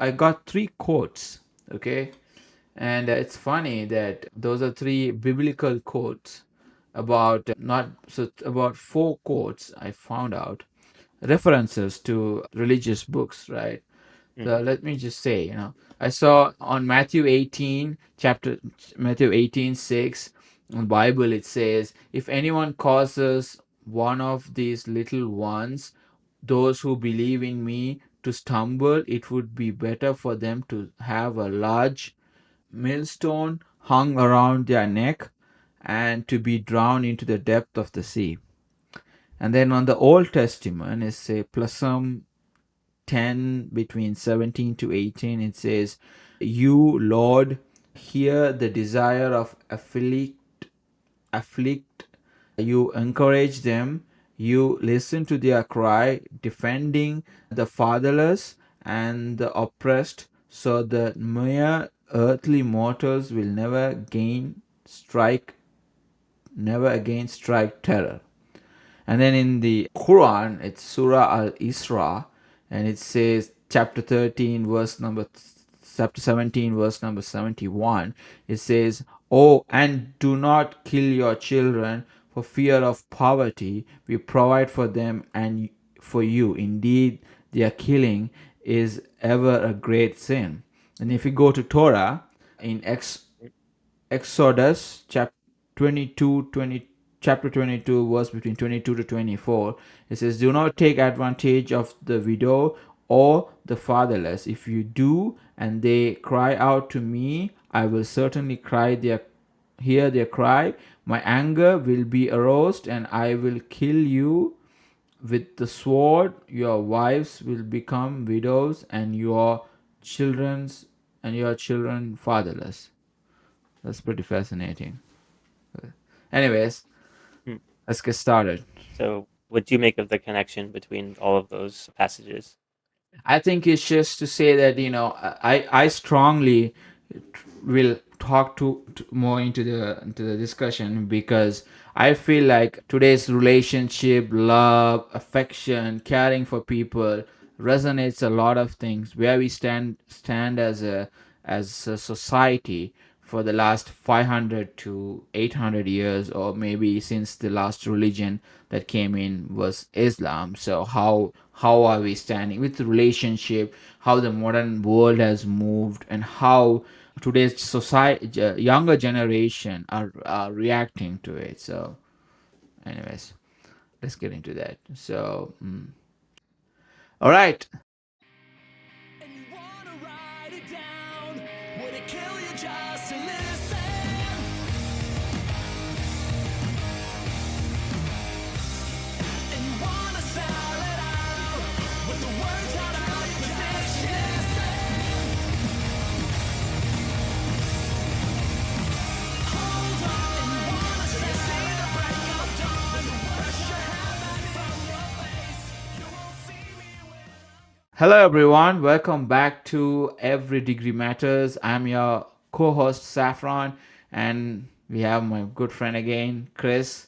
I got three quotes, okay? And it's funny that those are three biblical quotes about not so about four quotes I found out references to religious books, right? So Mhm. let me just say, I saw on Matthew 18:6 in Bible it says, if anyone causes one of these little ones, those who believe in me, to stumble, it would be better for them to have a large millstone hung around their neck and to be drowned into the depth of the sea. And then on the Old Testament, it's a Psalm 10 between 17 to 18, it says, you, Lord, hear the desire of afflict, you encourage them, you listen to their cry, defending the fatherless and the oppressed, so that mere earthly mortals will never again strike terror. And then in the Quran, it's Surah Al Isra, and it says chapter 17, verse number 71. It says, "Oh, and do not kill your children for fear of poverty. We provide for them and for you. Indeed, their killing is ever a great sin." And if you go to Torah in Exodus chapter 22, verse between 22 to 24, it says, "Do not take advantage of the widow or the fatherless. If you do, and they cry out to me, I will certainly hear their cry. My anger will be aroused, and I will kill you with the sword. Your wives will become widows, and your children fatherless." That's pretty fascinating. Anyways, Hmm. let's get started. So, what do you make of the connection between all of those passages? I think it's just to say that I strongly will talk to more into the discussion because I feel like today's relationship, love, affection, caring for people resonates a lot of things where we stand as a society for the last 500 to 800 years, or maybe since the last religion that came in was Islam. So how are we standing with the relationship, how the modern world has moved, and how today's society, younger generation are reacting to it. So anyways, let's get into that. So all right. And you wanna write it down? Would it kill you just to listen? And you wanna sell it out with the words out of your position? Hold on. And you wanna see the break of dawn? Brush your hair back from your face. You won't see me when Hello everyone, welcome back to Every Degree Matters. I'm your co-host Saffron, and we have my good friend again, Chris.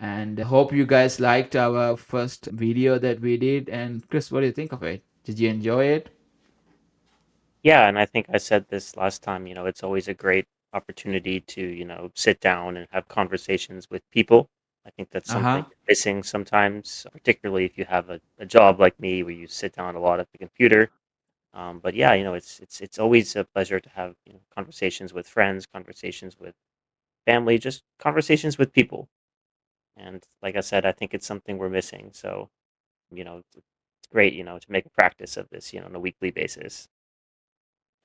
And hope you guys liked our first video that we did. And Chris, what do you think of it? Did you enjoy it? Yeah, and I think I said this last time, it's always a great opportunity to, sit down and have conversations with people. I think that's something Uh-huh. missing sometimes, particularly if you have a job like me where you sit down a lot at the computer. But yeah, it's always a pleasure to have, conversations with friends, conversations with family, just conversations with people. And like I said, I think it's something we're missing. So, it's great, to make a practice of this, on a weekly basis.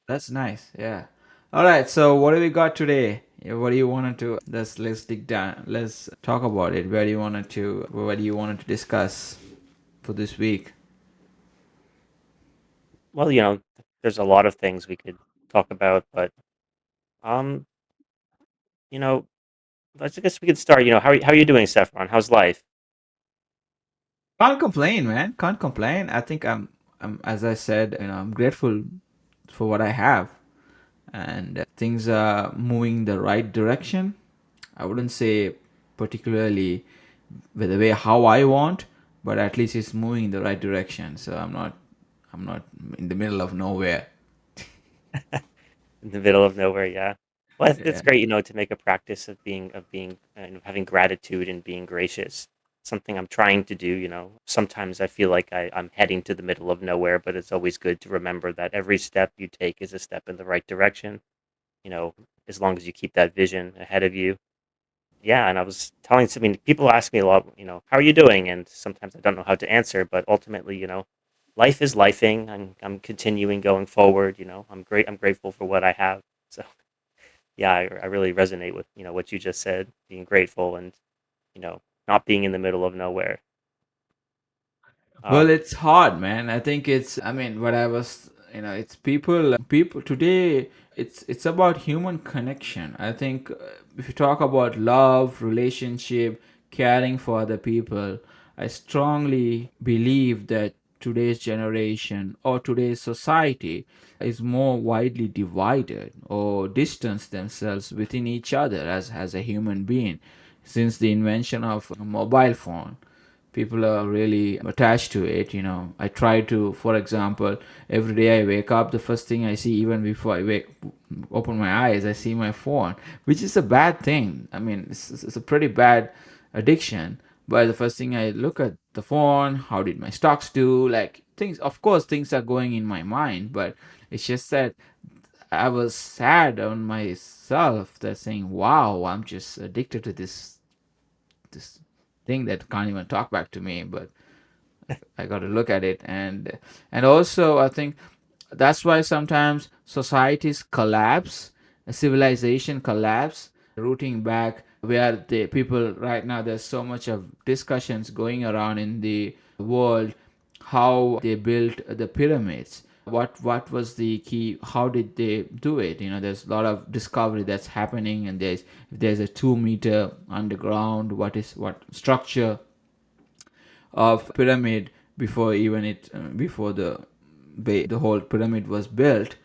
That's nice. Yeah. All right. So what do we got today? Yeah, what do you wanted to let's dig down. Let's talk about it. What do you wanted to discuss for this week? Well, there's a lot of things we could talk about, but um, you know, I guess we could start. How are you doing, Saffron? How's life? Can't complain, man. Can't complain. I think I'm as I said, I'm grateful for what I have, and things are moving the right direction. I wouldn't say particularly with the way how I want, but at least it's moving in the right direction. So I'm not in the middle of nowhere. In the middle of nowhere. Yeah. Well, it's Yeah. great, to make a practice of being and having gratitude and being gracious. Something I'm trying to do. Sometimes I feel like I'm heading to the middle of nowhere, but it's always good to remember that every step you take is a step in the right direction. You know, as long as you keep that vision ahead of you. Yeah, and I was telling, I mean, people ask me a lot, how are you doing? And sometimes I don't know how to answer, but ultimately, life is lifing. I'm continuing going forward. I'm grateful for what I have. So yeah, I really resonate with what you just said, being grateful and you know not being in the middle of nowhere. Well, Um, it's hard, man. I think I mean, what I was, it's people today. It's about human connection. I think if you talk about love, relationship, caring for other people, I strongly believe that today's generation or today's society is more widely divided or distance themselves within each other as a human being since the invention of a mobile phone. People are really attached to it. I try to, for example, every day I wake up, the first thing I see, even before I open my eyes, I see my phone, which is a bad thing. I mean, it's a pretty bad addiction. But the first thing I look at the phone, how did my stocks do, like things, of course things are going in my mind, but it's just that I was sad on myself, that saying, wow, I'm just addicted to this thing that can't even talk back to me. But I got to look at it. And also I think that's why sometimes societies collapse, civilization collapse, rooting back where the people right now, there's so much of discussions going around in the world, how they built the pyramids, what was the key, how did they do it. There's a lot of discovery that's happening, and there's a 2 meter underground, what structure of pyramid before even before the whole pyramid was built.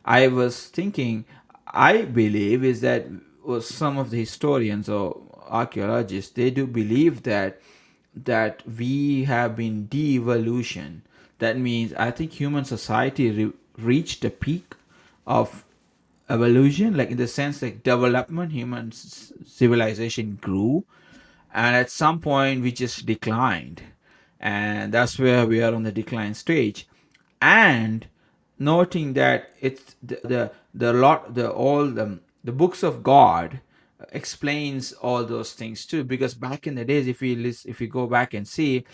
I was thinking, I believe is that was some of the historians or archaeologists, they do believe that we have been de-evolution. That means I think human society reached a peak of evolution, like in the sense like development, human civilization grew, and at some point we just declined, and that's where we are on the decline stage. And noting that it's the lot the all the books of God explains all those things too, because back in the days, if you go back and see,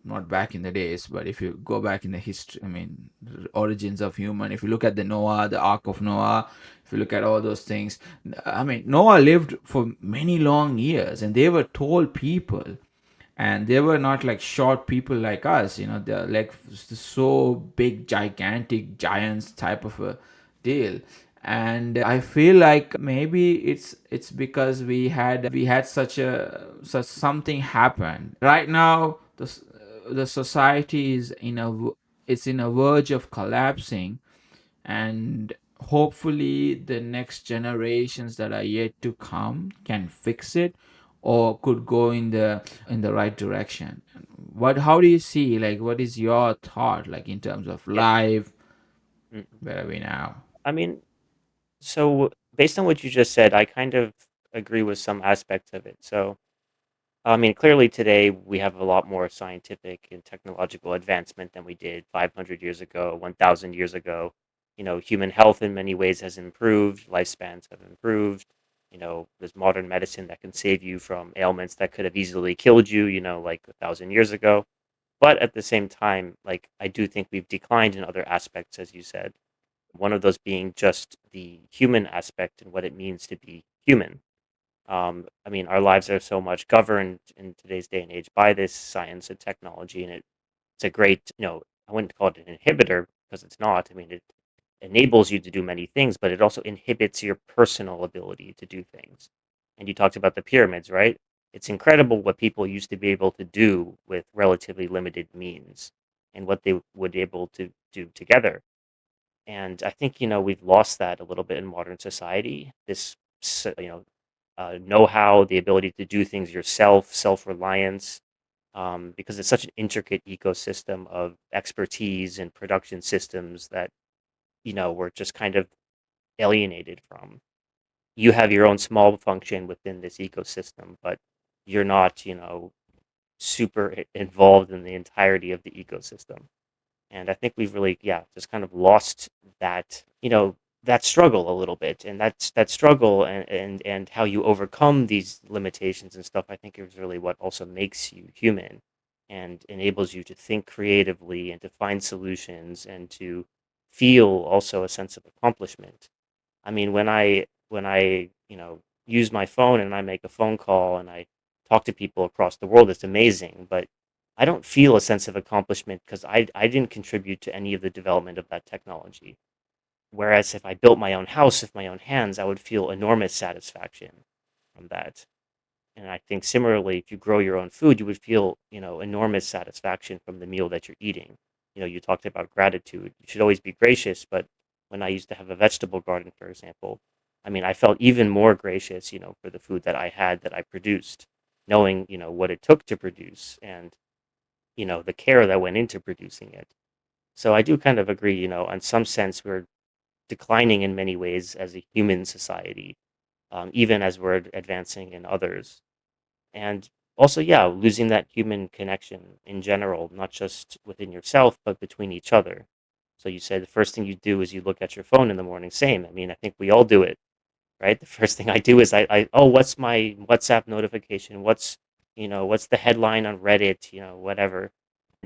not back in the days, but if you go back in the history, I mean, origins of human, if you look at the ark of Noah, if you look at all those things, I mean, Noah lived for many long years, and they were tall people, and they were not like short people like us. They're like so big, gigantic giants type of a deal. And I feel like maybe it's because we had such something happen. Right now the society is it's in a verge of collapsing, and hopefully the next generations that are yet to come can fix it, or could go in the right direction. How do you see, like, what is your thought, like, in terms of yeah. life? Mm. Where are we now? I mean, so based on what you just said, I kind of agree with some aspects of it. So I mean, clearly today we have a lot more scientific and technological advancement than we did 500 years ago, 1,000 years ago. Human health in many ways has improved, lifespans have improved. There's modern medicine that can save you from ailments that could have easily killed you, like 1,000 years ago. But at the same time, like, I do think we've declined in other aspects, as you said. One of those being just the human aspect and what it means to be human. I mean, our lives are so much governed in today's day and age by this science and technology, and it's a great, I wouldn't call it an inhibitor because it's not. I mean, it enables you to do many things, but it also inhibits your personal ability to do things. And you talked about the pyramids, right? It's incredible what people used to be able to do with relatively limited means and what they would be able to do together. And I think, we've lost that a little bit in modern society. This, know-how, the ability to do things yourself, self-reliance. because it's such an intricate ecosystem of expertise and production systems that we're just kind of alienated from. You have your own small function within this ecosystem, but you're not, super involved in the entirety of the ecosystem. And I think we've really, yeah, just kind of lost that, that struggle a little bit. And that struggle and how you overcome these limitations and stuff, I think is really what also makes you human and enables you to think creatively and to find solutions and to feel also a sense of accomplishment. I mean, when I use my phone and I make a phone call and I talk to people across the world, it's amazing. But I don't feel a sense of accomplishment because I didn't contribute to any of the development of that technology. Whereas if I built my own house with my own hands, I would feel enormous satisfaction from that. And I think similarly, if you grow your own food, you would feel, enormous satisfaction from the meal that you're eating. You talked about gratitude. You should always be gracious, but when I used to have a vegetable garden, for example, I mean, I felt even more gracious, for the food that I had that I produced, knowing, what it took to produce and, the care that went into producing it. So I do kind of agree, in some sense, we're declining in many ways as a human society, even as we're advancing in others. And also, yeah, losing that human connection in general, not just within yourself, but between each other. So you said the first thing you do is you look at your phone in the morning. Same. I mean, I think we all do it, right? The first thing I do is oh, what's my WhatsApp notification? What's the headline on Reddit? Whatever.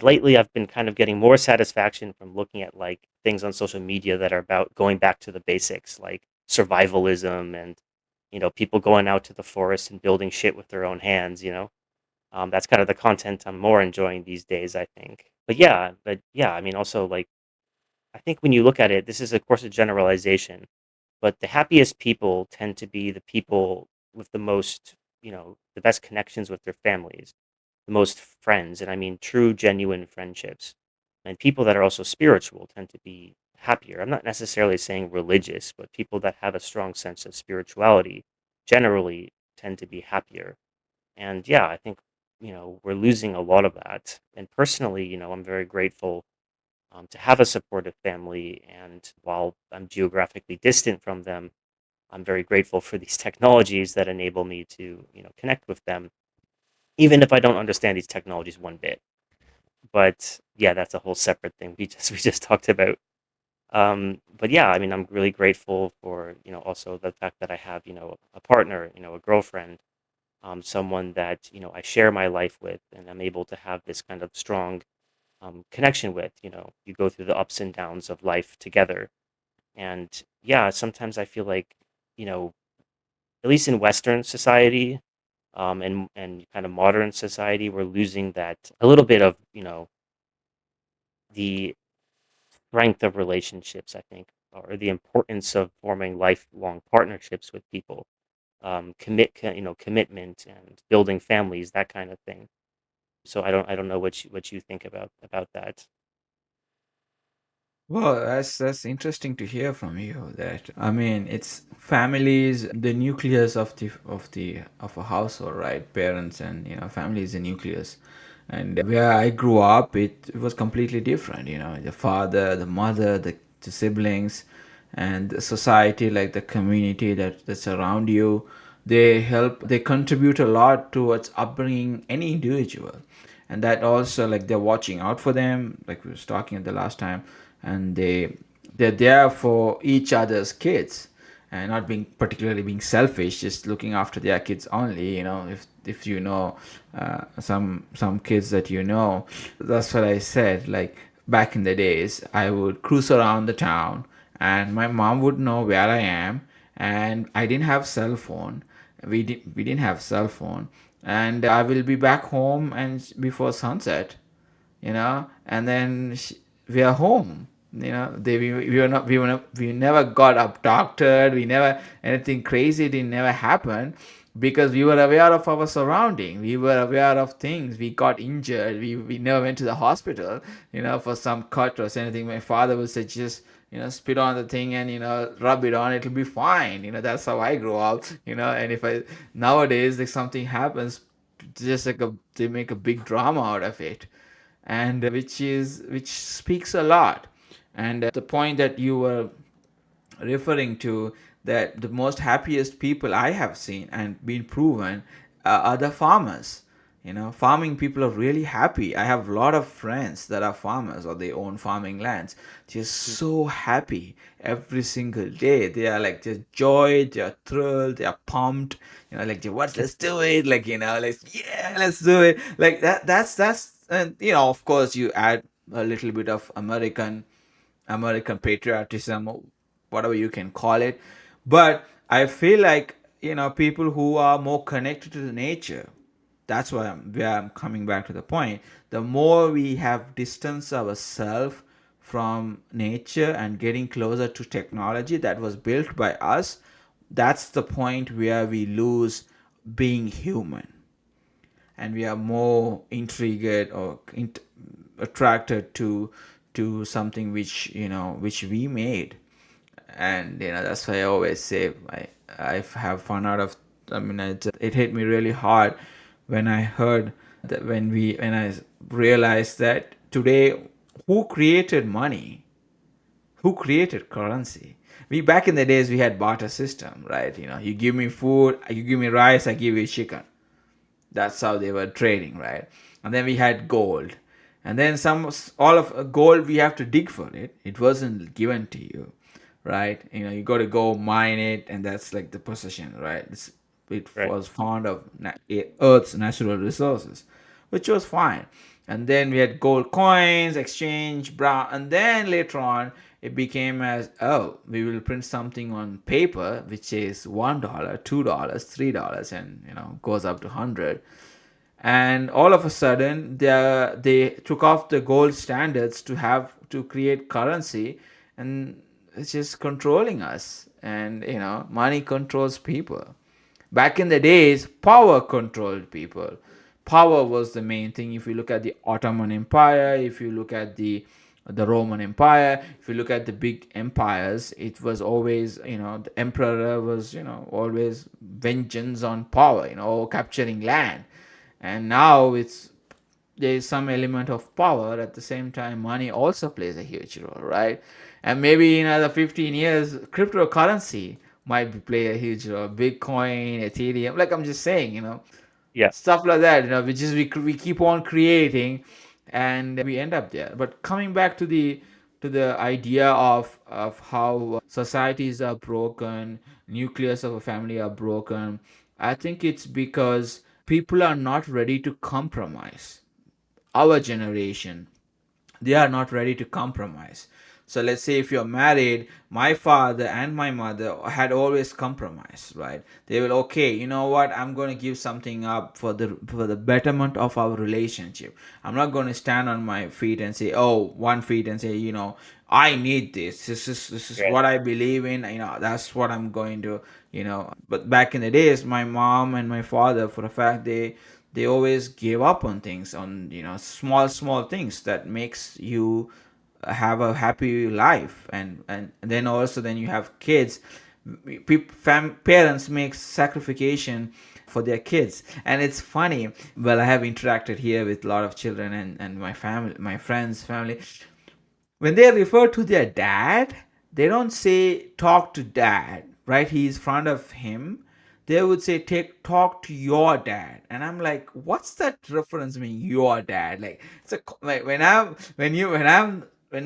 Lately, I've been kind of getting more satisfaction from looking at like things on social media that are about going back to the basics, like survivalism and people going out to the forest and building shit with their own hands. That's kind of the content I'm more enjoying these days, I think. But yeah, I mean, also like I think when you look at it, this is of course a generalization, but the happiest people tend to be the people with the most, the best connections with their families, the most friends, and I mean true, genuine friendships. And people that are also spiritual tend to be happier. I'm not necessarily saying religious, but people that have a strong sense of spirituality generally tend to be happier. And yeah, I think, we're losing a lot of that. And personally, I'm very grateful to have a supportive family. And while I'm geographically distant from them, I'm very grateful for these technologies that enable me to, connect with them, even if I don't understand these technologies one bit. But yeah, that's a whole separate thing we just talked about. But yeah, I mean, I'm really grateful for also the fact that I have a partner, a girlfriend, someone that I share my life with, and I'm able to have this kind of strong connection with. You go through the ups and downs of life together, and yeah, sometimes I feel like you know at least in Western society, and kind of modern society, we're losing that a little bit of the strength of relationships. I think, or the importance of forming lifelong partnerships with people, commitment and building families, that kind of thing. So I don't know what you think about that. Well, that's interesting to hear from you. That I mean, it's families, the nucleus of the household, right? Parents and family is the nucleus. And where I grew up, it was completely different. The father, the mother, the siblings, and the society, like the community that's around you, they contribute a lot towards upbringing any individual. And that also, like, they're watching out for them, like we was talking at the last time. And they're there for each other's kids, and not being particularly being selfish, just looking after their kids only. If some kids that that's what I said. Like, back in the days, I would cruise around the town, and my mom would know where I am. And I didn't have cell phone. We didn't have cell phone. And I will be back home and before sunset, and then we are home. We never got abducted. We never anything crazy didn't never happen, because we were aware of our surrounding. We were aware of things. We got injured. We never went to the hospital, for some cut or anything. My father would say, just spit on the thing and rub it on, it'll be fine. That's how I grew up. And if I nowadays, like, something happens, just like they make a big drama out of it, and which speaks a lot. And the point that you were referring to, that the most happiest people I have seen and been proven are the farmers. Farming people are really happy. I have a lot of friends that are farmers or they own farming lands. They're Mm. so happy every single day. They are like just joy, they are thrilled, they are pumped. Like what? Let's do it. Like let's do it. Like that's and of course you add a little bit of American patriotism, or whatever you can call it. But I feel like, people who are more connected to the nature, that's where I'm coming back to the point. The more we have distanced ourselves from nature and getting closer to technology that was built by us, that's the point where we lose being human, and we are more intrigued or attracted to something which we made. And that's why I always say I have fun out of. I mean, it hit me really hard when I heard that when I realized that today, who created money, who created currency. We back in the days we had barter system, right? You give me food, you give me rice, I give you chicken. That's how they were trading, right? And then we had gold, and then some all of gold we have to dig for it. It wasn't given to you, right? You got to go mine it, and that's like the possession, right? It Right. was found of Earth's natural resources, which was fine. And then we had gold coins, exchange, brown, and then later on it became as, oh, we will print something on paper which is $1, $2, $3, and goes up to 100. And all of a sudden they took off the gold standards to create currency, and it's just controlling us. And money controls people. Back in the days, power controlled people. Power was the main thing. If you look at the Ottoman Empire, if you look at the Roman Empire, if you look at the big empires, it was always, the emperor was, always vengeance on power, capturing land. And now there is some element of power. At the same time, money also plays a huge role, right? And maybe in another 15 years, cryptocurrency might play a huge role. Bitcoin, Ethereum, like I'm just saying, Yeah. stuff like that, we keep on creating, and we end up there. But coming back to the idea of how societies are broken, nucleus of a family are broken, I think it's because people are not ready to compromise. Our generation, they are not ready to compromise. So let's say if you're married, my father and my mother had always compromised, right? They will, okay, you know what, I'm going to give something up for the betterment of our relationship. I'm not going to stand on my feet and say, oh, 1 feet, and say, I need this is Right. what I believe in, that's what I'm going to, but back in the days, my mom and my father, for a fact, they always gave up on things, on small things that makes you have a happy life. And then also, then you have kids. Parents make sacrifice for their kids. And it's funny, well, I have interacted here with a lot of children, and my family, my friends family, when they refer to their dad, they don't say talk to dad, right? He's in front of him. They would say take talk to your dad, and I'm like, what's that reference mean? Your dad, like it's a like when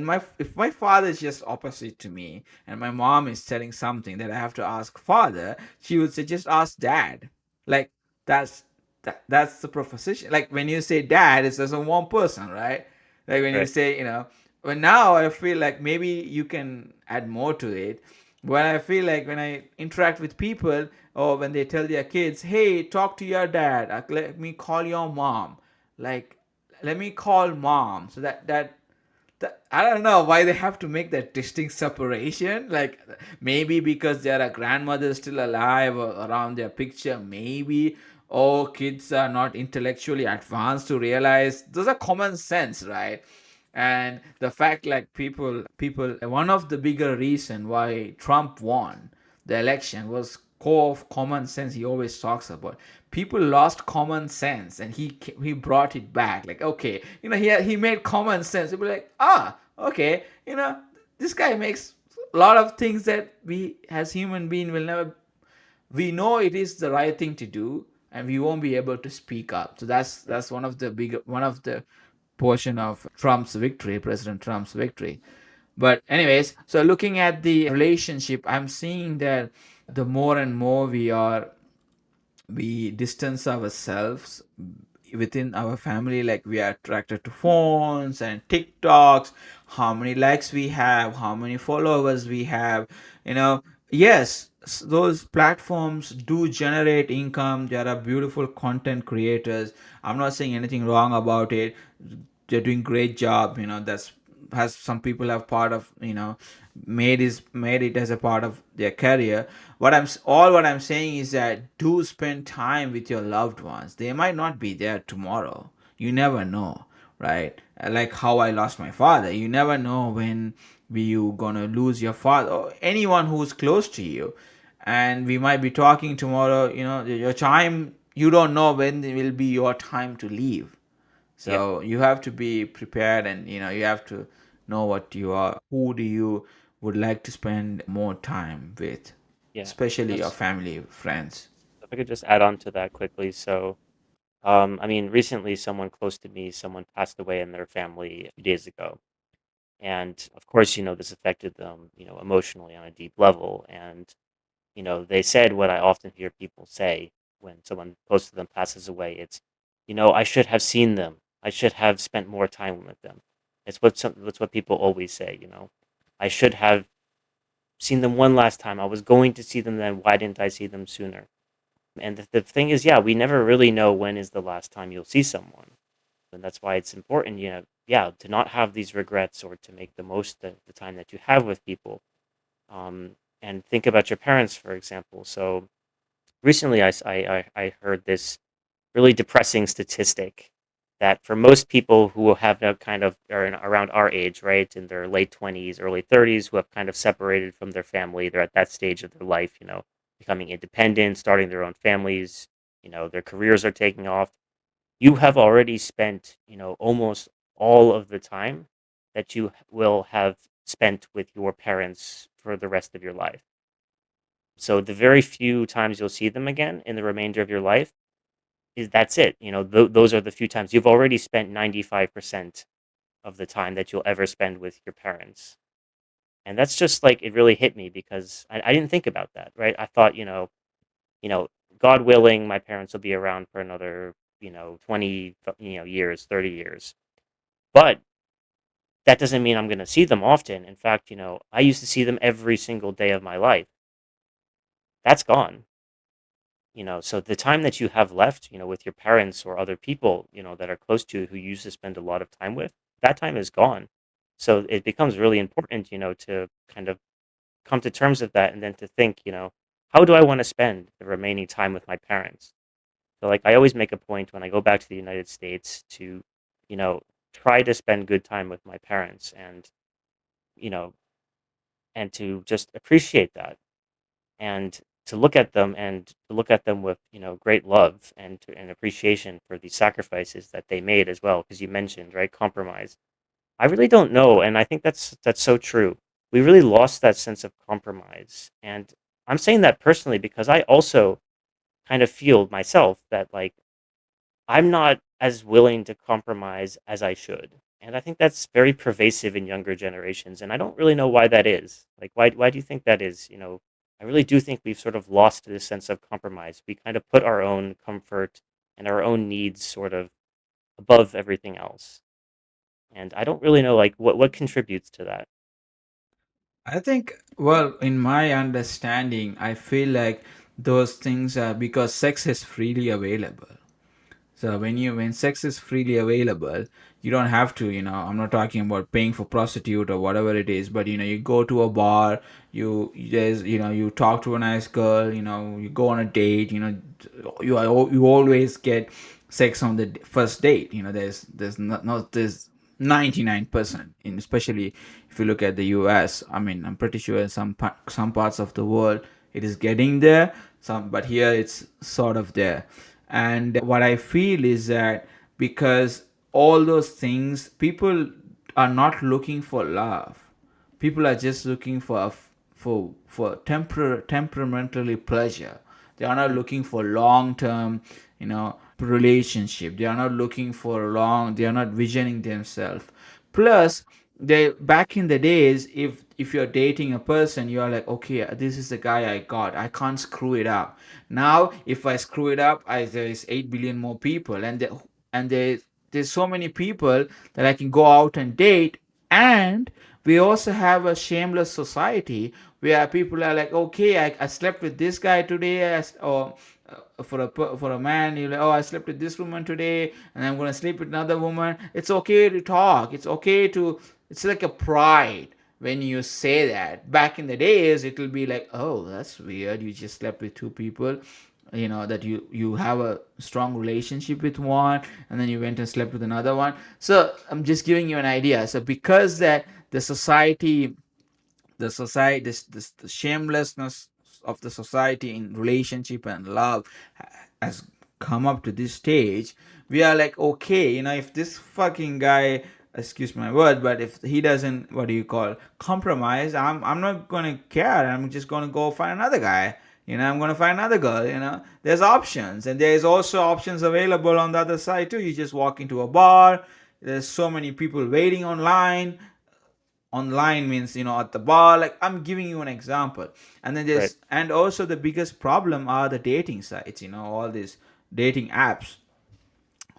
my if my father is just opposite to me, and my mom is telling something that I have to ask father, she would say just ask dad, like that's that's the proposition. Like when you say dad, it's just a one person, right? Like when you Right. say, but now I feel like maybe you can add more to it. When I feel like when I interact with people, or when they tell their kids, hey, talk to your dad, let me call your mom, like let me call mom, so that I don't know why they have to make that distinct separation. Like maybe because there are grandmothers still alive or around their picture, maybe. Or kids are not intellectually advanced to realize those are common sense, right? And the fact, like people, one of the bigger reason why Trump won the election was core of common sense he always talks about. People lost common sense, and he brought it back. Like, okay, he made common sense. People like, okay, this guy makes a lot of things that we as human being will never. We know it is the right thing to do, and we won't be able to speak up. So that's one of the portion of Trump's victory, President Trump's victory. But anyways, so looking at the relationship, I'm seeing that the more and more we distance ourselves within our family, like we are attracted to phones and TikToks, how many likes we have, how many followers we have. you know yes, those platforms do generate income. There are beautiful content creators. I'm not saying anything wrong about it. They're doing great job. That's has some people have part of, made it as a part of their career. What I'm saying is that do spend time with your loved ones. They might not be there tomorrow. You never know, right? Like how I lost my father. You never know when you gonna lose your father or anyone who's close to you. And we might be talking tomorrow. Your time, you don't know when it will be your time to leave. Yeah, So you have to be prepared, and you have to know what you are, who do you would like to spend more time with, yeah. especially your Yes. family, friends. If I could just add on to that quickly. So, I mean, recently someone close to me, someone passed away in their family a few days ago. And of course, this affected them, emotionally on a deep level. And, they said what I often hear people say when someone close to them passes away. It's, I should have seen them. I should have spent more time with them. It's what people always say. I should have seen them one last time. I was going to see them then. Why didn't I see them sooner? And the thing is, yeah, we never really know when is the last time you'll see someone. And that's why it's important, yeah, to not have these regrets or to make the most of the time that you have with people. And think about your parents, for example. So recently I heard this really depressing statistic that for most people who have now kind of are around our age, right, in their late 20s, early 30s, who have kind of separated from their family, they're at that stage of their life, becoming independent, starting their own families, their careers are taking off. You have already spent, almost all of the time that you will have spent with your parents for the rest of your life. So the very few times you'll see them again in the remainder of your life is that's it. Those are the few times you've already spent 95% of the time that you'll ever spend with your parents. And that's just like it really hit me because I didn't think about that, right? I thought, you know, God willing, my parents will be around for another, 20, years, 30 years. But that doesn't mean I'm going to see them often. In fact, I used to see them every single day of my life. That's gone. So the time that you have left, with your parents or other people, that are close to you who you used to spend a lot of time with, that time is gone. So it becomes really important, to kind of come to terms with that and then to think, how do I want to spend the remaining time with my parents? So like I always make a point when I go back to the United States to, you know, try to spend good time with my parents you know, and to just appreciate that and to look at them and to look at them with, great love and appreciation for the sacrifices that they made as well. Because you mentioned, right, compromise. I really don't know. And I think that's so true. We really lost that sense of compromise. And I'm saying that personally because I also kind of feel myself that like I'm not as willing to compromise as I should. And I think that's very pervasive in younger generations. And I don't really know why that is. Like, why do you think that is? I really do think we've sort of lost this sense of compromise. We kind of put our own comfort and our own needs sort of above everything else. And I don't really know, like, what contributes to that. I think, well, in my understanding, I feel like those things are because sex is freely available. So when sex is freely available, you don't have to, I'm not talking about paying for prostitute or whatever it is, but you go to a bar, you talk to a nice girl, you go on a date, you always get sex on the first date. There's not this 99%, especially if you look at the US. I mean, I'm pretty sure in some parts of the world It is getting there, some, but here it's sort of there. And what I feel is that because all those things, people are not looking for love. People are just looking for temperamentally pleasure. They are not Mm. looking for long term, relationship. They are not looking for long. They are not visioning themselves. Plus, they back in the days, if you're dating a person, you are like, okay, this is the guy I got. I can't screw it up. Now, if I screw it up, there is 8 billion more people, and there's so many people that I can go out and date. And we also have a shameless society where people are like, okay, I slept with this guy today, or for a man, you're like, oh, I slept with this woman today, and I'm gonna sleep with another woman. It's okay to talk. It's okay to. It's like a pride when you say that. Back in the days, it will be like, oh, that's weird. You just slept with two people, that you have a strong relationship with one, and then you went and slept with another one. So I'm just giving you an idea. So because that the shamelessness of the society in relationship and love has come up to this stage, we are like, okay, if this fucking guy, excuse my word, but if he doesn't, what do you call, compromise, I'm not gonna care. I'm just gonna go find another guy. I'm gonna find another girl. There's options, and there's also options available on the other side too. You just walk into a bar. There's so many people waiting online. Online means, at the bar, like I'm giving you an example. And then Right. also the biggest problem are the dating sites, all these dating apps,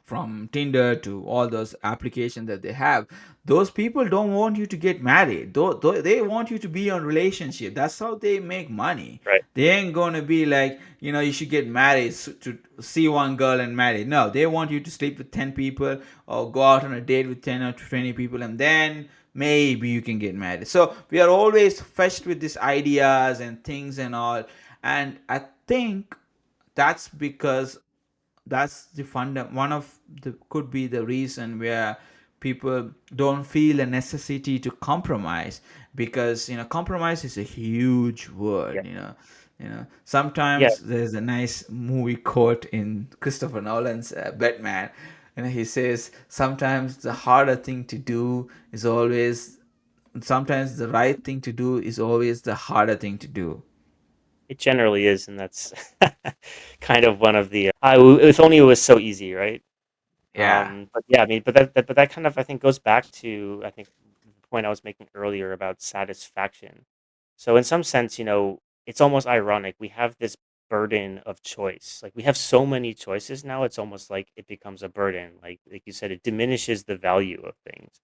from Tinder to all those applications that they have. Those people don't want you to get married. They want you to be on relationship. That's how they make money. Right. They ain't gonna be like, you should get married to see one girl and marry. No, they want you to sleep with 10 people or go out on a date with 10 or 20 people, and then maybe you can get married. So we are always fetched with these ideas and things and all. And I think that's because that's the one of the could be the reason where people don't feel a necessity to compromise, because compromise is a huge Yeah. word. Yeah. Sometimes there's a nice movie quote in Christopher Nolan's Batman. He says sometimes the harder thing to do is always sometimes the right thing to do is always the harder thing to do. It generally is, and that's kind of one of the. If only it was so easy, right? Yeah. But yeah, I mean, but that kind of, I think, goes back to, I think, the point I was making earlier about satisfaction. So in some sense, it's almost ironic. We have this burden of choice. Like, we have so many choices now. It's almost like it becomes a burden. Like you said, it diminishes the value of things.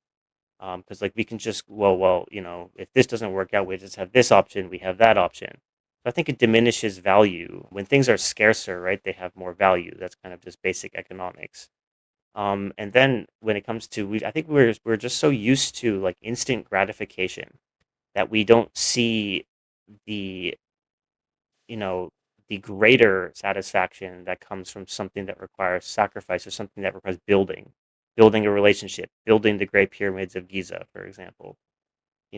Because, like, we can just, well, if this doesn't work out, we just have this option. We have that option. So I think it diminishes value when things are scarcer, right? They have more value. That's kind of just basic economics. And then when it comes to, I think we're just so used to, like, instant gratification, that we don't see the you know the greater satisfaction that comes from something that requires sacrifice, or something that requires building a relationship, building the Great Pyramids of Giza, for example.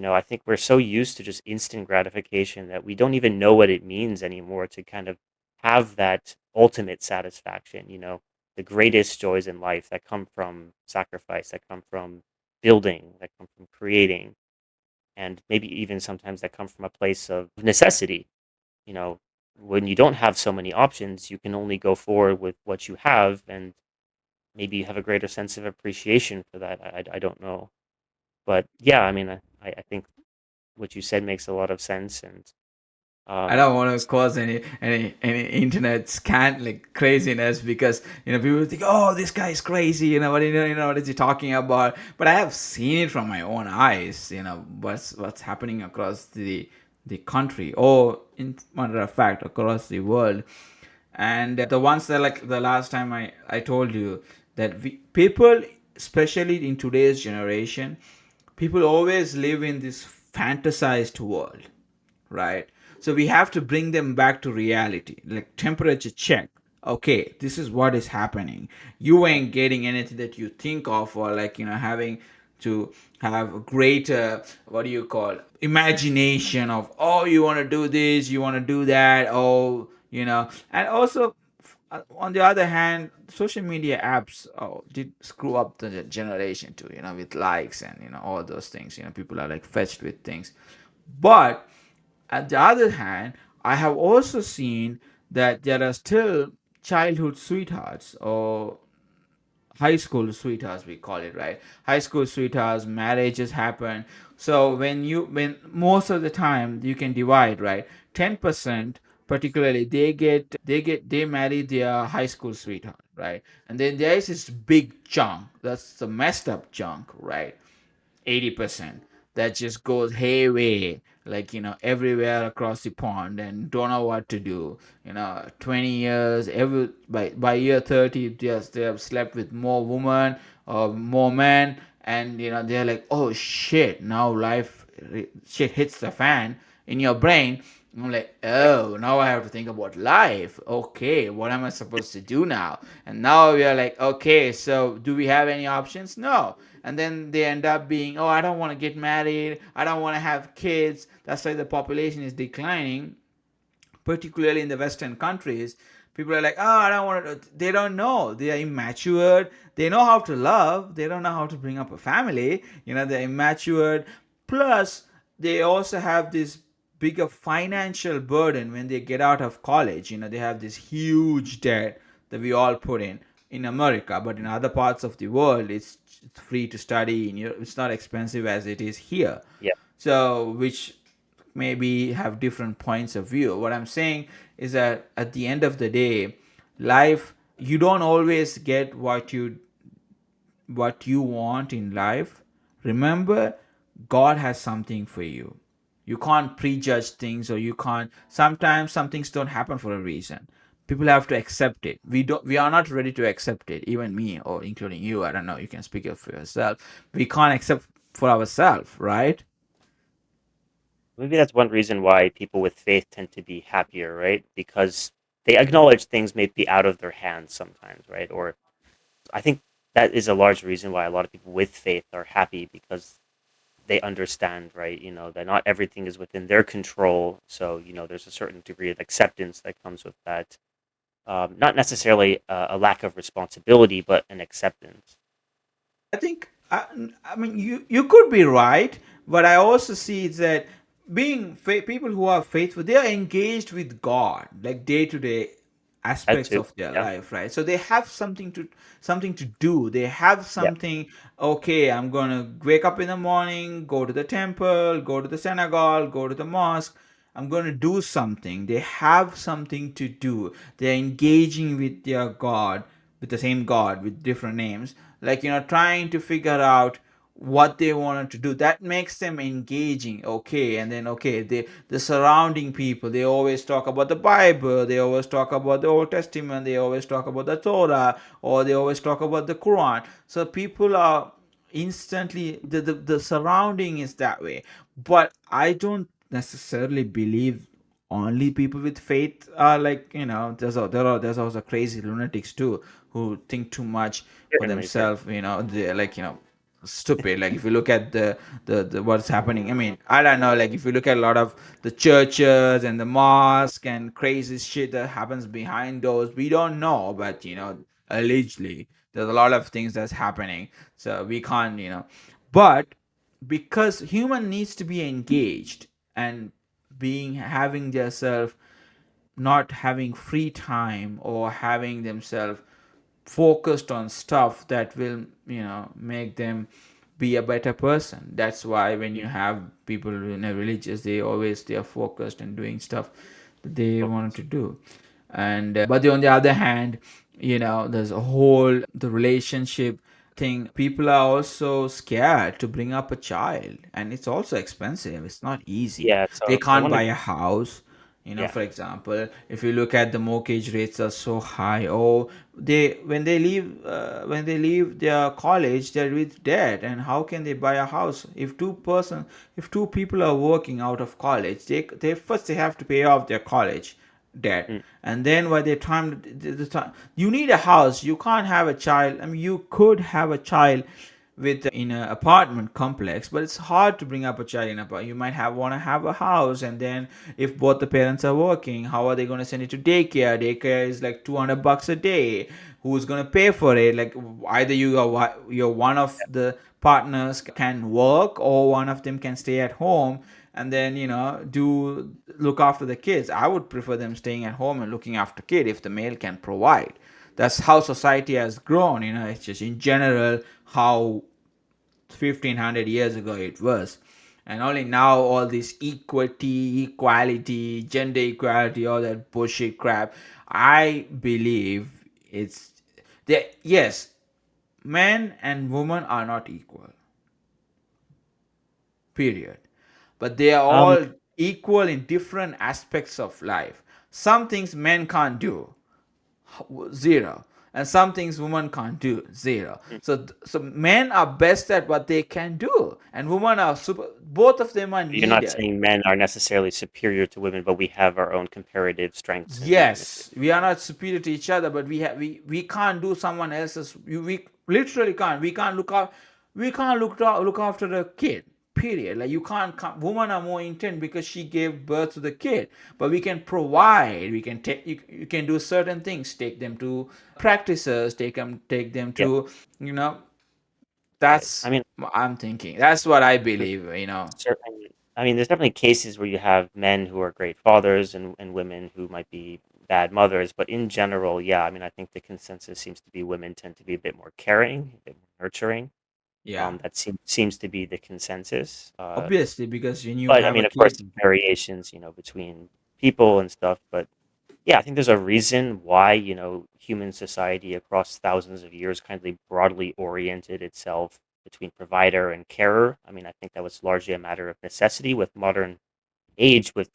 I think we're so used to just instant gratification that we don't even know what it means anymore to kind of have that ultimate satisfaction, the greatest joys in life that come from sacrifice, that come from building, that come from creating, and maybe even sometimes that come from a place of necessity. You know, when you don't have so many options, you can only go forward with what you have, and maybe you have a greater sense of appreciation for that. I don't know. But yeah, I mean, I think what you said makes a lot of sense. And I don't um, want to cause any internet scan like craziness, because people think, oh, this guy is crazy, what is he talking about? But I have seen it from my own eyes, what's happening across the country, or in matter of fact across the world. And the ones that, like the last time I told you, that people, especially in today's generation, people always live in this fantasized world, right? So we have to bring them back to reality, like temperature check. Okay, this is what is happening. You ain't getting anything that you think of, or like having to have a greater, what do you call, imagination of, oh, you want to do this, you want to do that, oh, and also on the other hand, social media apps, oh, did screw up the generation too, with likes and all those things. People are like fetched with things. But at the other hand, I have also seen that there are still childhood sweethearts, or high school sweethearts, we call it, right? High school sweethearts, marriages happen. So when most of the time you can divide, right? 10% particularly, they marry their high school sweetheart, right? And then there is this big chunk, that's the messed up chunk, right? 80% that just goes hayway, like everywhere across the pond, and don't know what to do. 20 years, by year 30, just they have slept with more women or more men, and they're like, oh shit, now shit hits the fan in your brain. I'm like, oh, now I have to think about life. Okay, what am I supposed to do now? And now we are like, okay, so do we have any options? No. And then they end up being, oh, I don't want to get married. I don't want to have kids. That's why the population is declining, particularly in the Western countries. People are like, oh, I don't want to. They don't know. They are immature. They know how to love. They don't know how to bring up a family. They're immature. Plus, they also have this bigger financial burden when they get out of college. They have this huge debt that we all put in America, but in other parts of the world, it's free to study. It's not expensive as it is here. Yeah, So, which maybe have different points of view. What I'm saying is that at the end of the day, life, you don't always get what you want in life. Remember, God has something for you. You can't prejudge things, or you can't. Sometimes some things don't happen for a reason. People have to accept it. We are not ready to accept it. Even me, or including you. I don't know. You can speak up for yourself. We can't accept for ourselves, right? maybe that's one reason why people with faith tend to be happier, right? Because they acknowledge things may be out of their hands sometimes, right? Or I think that is a large reason why a lot of people with faith are happy because they understand, right? That not everything is within their control. So, there's a certain degree of acceptance that comes with that. Not necessarily a lack of responsibility, but an acceptance. I think I mean you could be right, but I also see that people who are faithful, they are engaged with God like day to day That aspects too. of their Yeah. life, right? So they have something to do. They have Yeah. something. Okay, I'm gonna wake up in the morning, go to the temple, go to the synagogue, go to the mosque. I'm going to do something. They have something to do. They're engaging with their God, with the same God, with different names. Like, trying to figure out what they wanted to do. That makes them engaging. Okay. And then, okay, the surrounding people, they always talk about the Bible. They always talk about the Old Testament. They always talk about the Torah, or they always talk about the Quran. So people are instantly, the surrounding is that way. But I don't necessarily believe only people with faith are like, there's also crazy lunatics too, who think too much for Certainly. themselves. They're like, stupid. Like, if you look at the what's happening, I mean, I don't know, like, if you look at a lot of the churches and the mosque and crazy shit that happens behind those, we don't know, but allegedly there's a lot of things that's happening. So we can't, but because human needs to be engaged, and being having themselves, not having free time, or having themselves focused on stuff that will make them be a better person. That's why when you have people in a religious, they are focused and doing stuff that they wanted Focus. to do. And but on the other hand, there's a whole the relationship thing. People are also scared to bring up a child, and it's also expensive. It's not easy. Yeah. They So I can't want to. buy a house. Yeah. For example, if you look at the mortgage rates are so high. Oh, when they leave their college, they're with debt. And how can they buy a house if two people are working out of college? They first they have to pay off their college debt, Mm. and then by the time you need a house. You can't have a child. I mean, you could have a child in an apartment complex, but it's hard to bring up a child in a. You might have want to have a house, and then if both the parents are working, how are they going to send it to daycare? Daycare is like $200 a day. Who's going to pay for it? Like either you're one of the partners can work, or one of them can stay at home and then do look after the kids. I would prefer them staying at home and looking after kid if the male can provide. That's how society has grown. It's just in general how 1500 years ago it was. And only now all this equality, gender equality, all that bullshit crap, I believe it's that. Yes, men and women are not equal, period, but they are Um, all equal in different aspects of life. Some things men can't do, zero, and some things women can't do, zero. mm, So men are best at what they can do, and women are super. Both of them are you're not needed. saying men are necessarily superior to women, but we have our own comparative strengths and weaknesses. Yes, we are not superior to each other, but we can't do someone else's. We literally can't. We can't look after the kid. Period. Like you can't. Women are more intent because she gave birth to the kid, but we can provide. We can take. You can do certain things. Take them to practices. Take them Yep, to. You know. right. I That's mean, what I'm thinking. That's what I there's believe. certainly, I mean, there's definitely cases where you have men who are great fathers and women who might be bad mothers, but in general, yeah, I mean, I think the consensus seems to be women tend to be a bit more caring, a bit more nurturing. Yeah. That seems to be the consensus. Obviously, because when you But I have a mean, of course, kid. there's variations, between people and stuff. But yeah, I think there's a reason why, human society across thousands of years kind of broadly oriented itself between provider and carer. I mean, I think that was largely a matter of necessity with modern age, with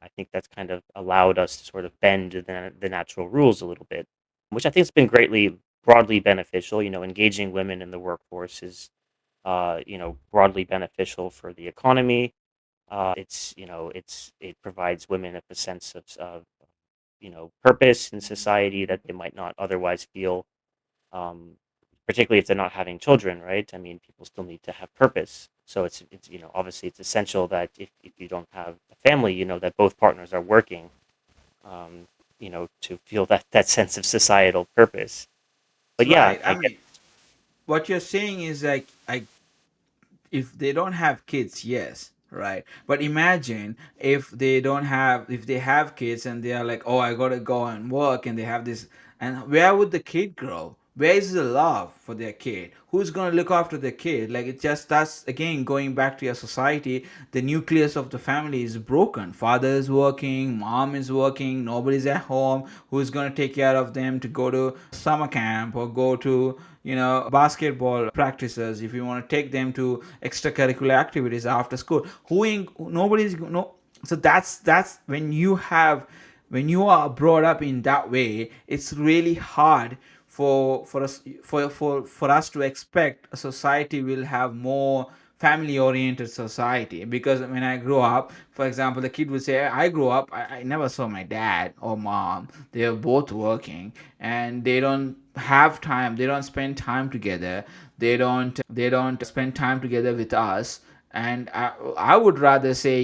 I think that's kind of allowed us to sort of bend the natural rules a little bit, which I think has been greatly broadly beneficial. Engaging women in the workforce is, broadly beneficial for the economy. It provides women a sense of purpose in society that they might not otherwise feel, um, particularly if they're not having children, right? I mean, people still need to have purpose. So it's obviously it's essential that if you don't have a family, that both partners are working, um, to feel that sense of societal purpose. But yeah, Right. I I guess mean, what you're saying is like if they don't have kids, yes, right. But imagine if they have kids and they are like, oh, I gotta go and work, and they have this, and where would the kid grow? Where is the love for their kid? Who's gonna look after the kid? Like it just that's again going back to your society. The nucleus of the family is broken. Father is working, mom is working, nobody's at home. Who's gonna take care of them to go to summer camp or go to basketball practices, if you want to take them to extracurricular activities after school? Who ain't nobody's no. So that's when you are brought up in that way, it's really hard for us to expect a society will have more family oriented society. Because when I grow up, for example, the kid would say, I grew up, I never saw my dad or mom. They are both working, and they don't spend time together. They don't spend time together with us. And I would rather say,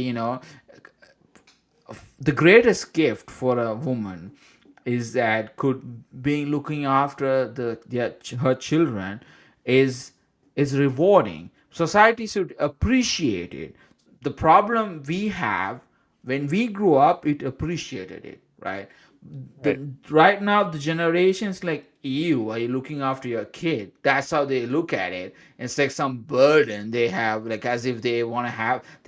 the greatest gift for a woman is that could being looking after her children is rewarding. Society should appreciate it. The problem we have, when we grew up, it appreciated it, right? right. Right now the generations like, you are you looking after your kid? That's how they look at it. It's like some burden they have, like as if they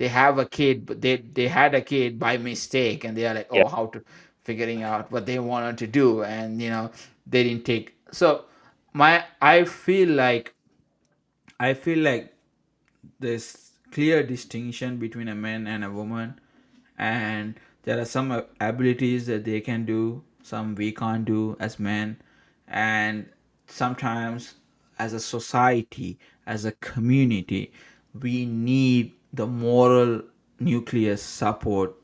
have a kid, but they had a kid by mistake, and they are like, Yeah. oh, how to figuring out what they wanted to do, and they didn't take. So my I feel like there's clear distinction between a man and a woman, and there are some abilities that they can do, some we can't do as men. And sometimes, as a society, as a community, we need the moral nucleus support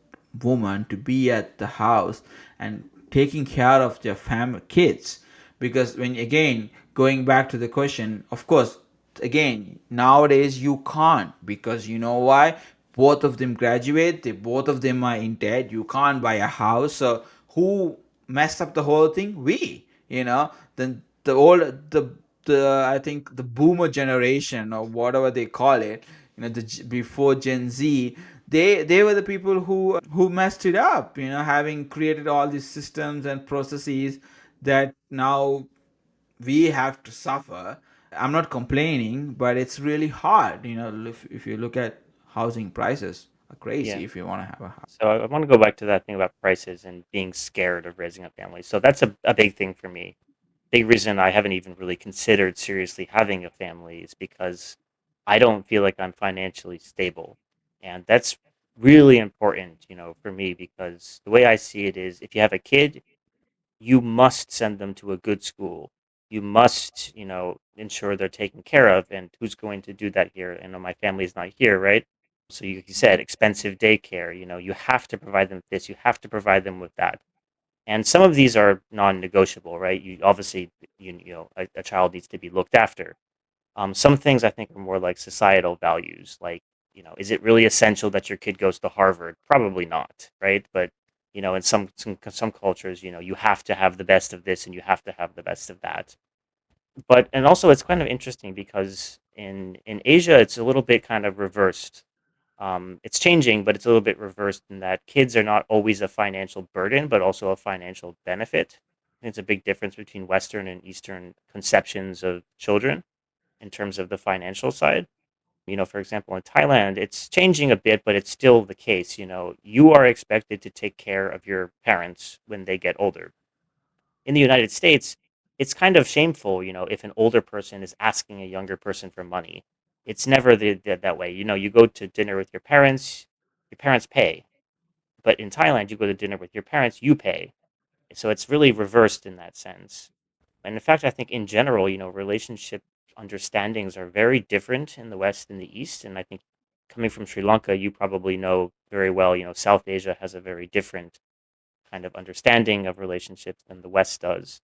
woman to be at the house and taking care of their family kids. Because when, again, going back to the question, of course again, nowadays you can't, because you know why? Both of them graduate, they both of them are in debt, you can't buy a house. So who messed up the whole thing? We, then the old the I think the boomer generation, or whatever they call it, before Gen Z, they were the people who messed it up, having created all these systems and processes that now we have to suffer. I'm not complaining, but it's really hard. If you look at housing prices are Yeah. crazy if you want to have a house. So I want to go back to that thing about prices and being scared of raising a family. So that's a big thing for me. Big reason I haven't even really considered seriously having a family is because I don't feel like I'm financially stable. And that's really important, for me because the way I see it is if you have a kid, you must send them to a good school. You must, ensure they're taken care of. And who's going to do that here? I know my family's not here, right? So you said expensive daycare, you have to provide them with this, you have to provide them with that. And some of these are non-negotiable, right? You obviously, a child needs to be looked after. Some things I think are more like societal values, like, is it really essential that your kid goes to Harvard? Probably not, right? But in some cultures, you have to have the best of this and you have to have the best of that. But and also it's kind of interesting because in Asia it's a little bit kind of reversed. It's changing, but it's a little bit reversed in that kids are not always a financial burden, but also a financial benefit. I think it's a big difference between Western and Eastern conceptions of children in terms of the financial side. For example, in Thailand, it's changing a bit, but it's still the case. You are expected to take care of your parents when they get older. In the United States, it's kind of shameful, if an older person is asking a younger person for money. It's never that way. You go to dinner with your parents pay. But in Thailand, you go to dinner with your parents, you pay. So it's really reversed in that sense. And in fact, I think in general, relationship understandings are very different in the West and the East. And I think coming from Sri Lanka, you probably know very well, South Asia has a very different kind of understanding of relationships than the West does.